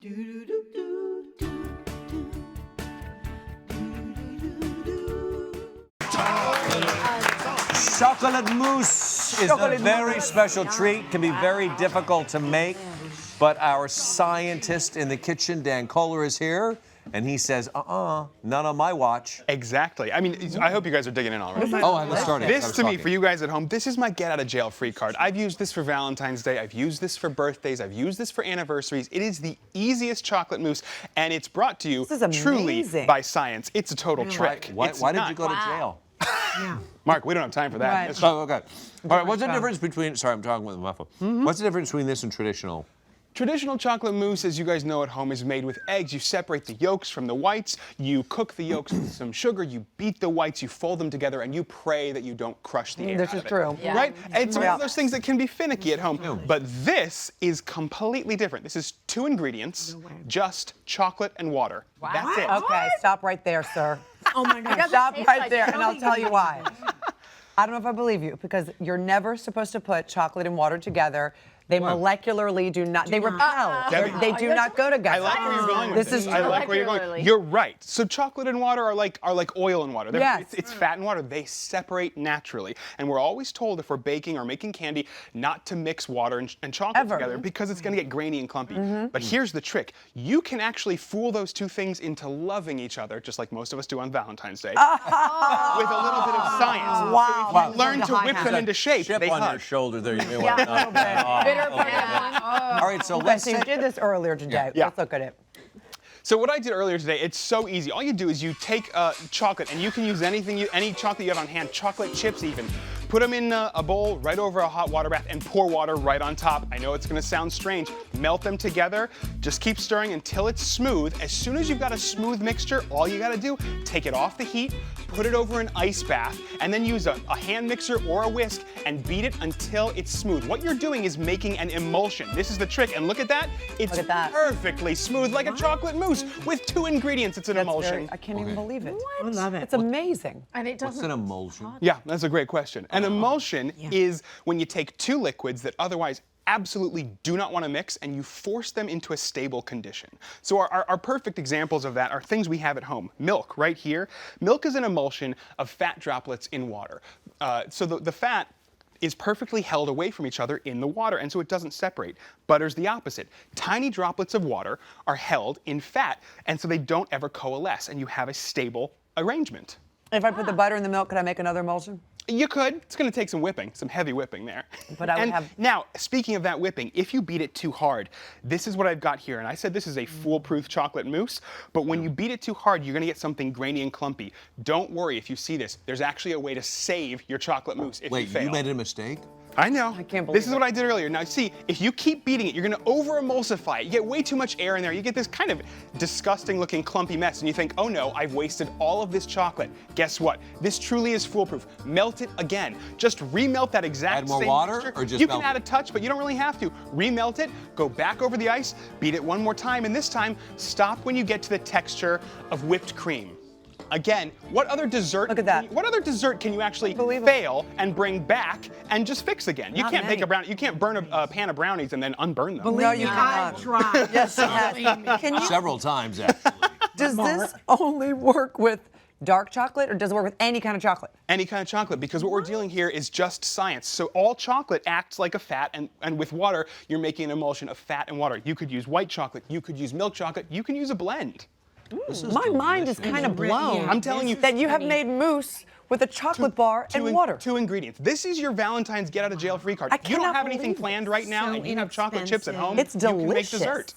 Chocolate mousse is a very special treat, can be very difficult to make, but our scientist in the kitchen, Dan Kohler, is here, and he says, none on my watch. Exactly. I mean, I hope you guys are digging in already. Oh, I was starting. This, to me, for you guys at home, this is my get-out-of-jail-free card. I've used this for Valentine's Day. I've used this for birthdays. I've used this for anniversaries. It is the easiest chocolate mousse, and it's brought to you truly by science. It's a total trick. Why did you go to jail? Mark, we don't have time for that. Right. Oh, okay. All right, what's the difference between, sorry, I'm talking with a muffle. What's the difference between this and traditional? Traditional chocolate mousse, as you guys know at home, is made with eggs. You separate the yolks from the whites. You cook the yolks with some sugar. You beat the whites. You fold them together, and you pray that you don't crush the air This out is of it. true. Yeah. Right? It's one of those things that can be finicky at home. But this is completely different. This is 2 ingredients, just chocolate and water. Wow. That's it. Okay, stop right there, sir. Oh my God. Stop right there, and I'll tell you why. I don't know if I believe you, because you're never supposed to put chocolate and water together. They molecularly do not, they repel. They do not go together. I like where you're going with this. I like where you're going. You're right. So chocolate and water are like oil and water. Yes. It's fat and water. They separate naturally. And we're always told if we're baking or making candy not to mix water and chocolate together because it's going to get grainy and clumpy. But here's the trick. You can actually fool those two things into loving each other, just like most of us do on Valentine's Day, with a little bit of science. Wow. So if you learn to whip them into shape, Chip they on hug. your shoulder there. You may want to Bitter pineapple. All right, so let's So you did this earlier today. Yeah. Let's look at it. So what I did earlier today, it's so easy. All you do is you take chocolate, and you can use any chocolate you have on hand, chocolate chips even. Put them in a bowl right over a hot water bath and pour water right on top. I know it's gonna sound strange. Melt them together, just keep stirring until it's smooth. As soon as you've got a smooth mixture, all you gotta do, take it off the heat, put it over an ice bath, and then use a hand mixer or a whisk and beat it until it's smooth. What you're doing is making an emulsion. This is the trick, and look at that. It's perfectly smooth, like a chocolate mousse with 2 ingredients. It's an emulsion. I can't even believe it. What? I love it. It's amazing. And it What's doesn't. an emulsion? Yeah, that's a great question. An emulsion is when you take 2 liquids that otherwise absolutely do not want to mix and you force them into a stable condition. So our perfect examples of that are things we have at home. Milk, right here. Milk is an emulsion of fat droplets in water. So the fat is perfectly held away from each other in the water, and so it doesn't separate. Butter's the opposite. Tiny droplets of water are held in fat, and so they don't ever coalesce, and you have a stable arrangement. If I put the butter in the milk, could I make another emulsion? You could. It's going to take some whipping, some heavy whipping there. But I would have... Now, speaking of that whipping, if you beat it too hard, this is what I've got here. And I said this is a foolproof chocolate mousse, but when you beat it too hard, you're going to get something grainy and clumpy. Don't worry if you see this. There's actually a way to save your chocolate mousse if you fail. Wait, you made a mistake? I know. I can't believe this is what I did earlier. Now, see, if you keep beating it, you're going to over-emulsify it. You get way too much air in there. You get this kind of disgusting-looking clumpy mess, and you think, oh no, I've wasted all of this chocolate. Guess what? This truly is foolproof. Melt it again. Just remelt that exact same water, mixture. or just You melt can add a it? touch, but you don't really have to. Remelt it, go back over the ice, beat it one more time, and this time, stop when you get to the texture of whipped cream. Again, what other dessert? Look at that. What other dessert can you actually fail and bring back and just fix again? You can't make a brownie. You can't burn a pan of brownies and then unburn them. No, you cannot. tried. Yes, she has. Can you? Several times, actually. Does this only work with dark chocolate, or does it work with any kind of chocolate? Any kind of chocolate, because what we're dealing here is just science. So all chocolate acts like a fat, and with water, you're making an emulsion of fat and water. You could use white chocolate, you could use milk chocolate, you can use a blend. My mind is kind of blown. I'm telling you. That you have made mousse with a chocolate bar and water. 2 ingredients. This is your Valentine's get-out-of-jail-free card. I You don't cannot have anything believe it. planned right now, So and you have chocolate chips at home. It's You can make delicious. dessert.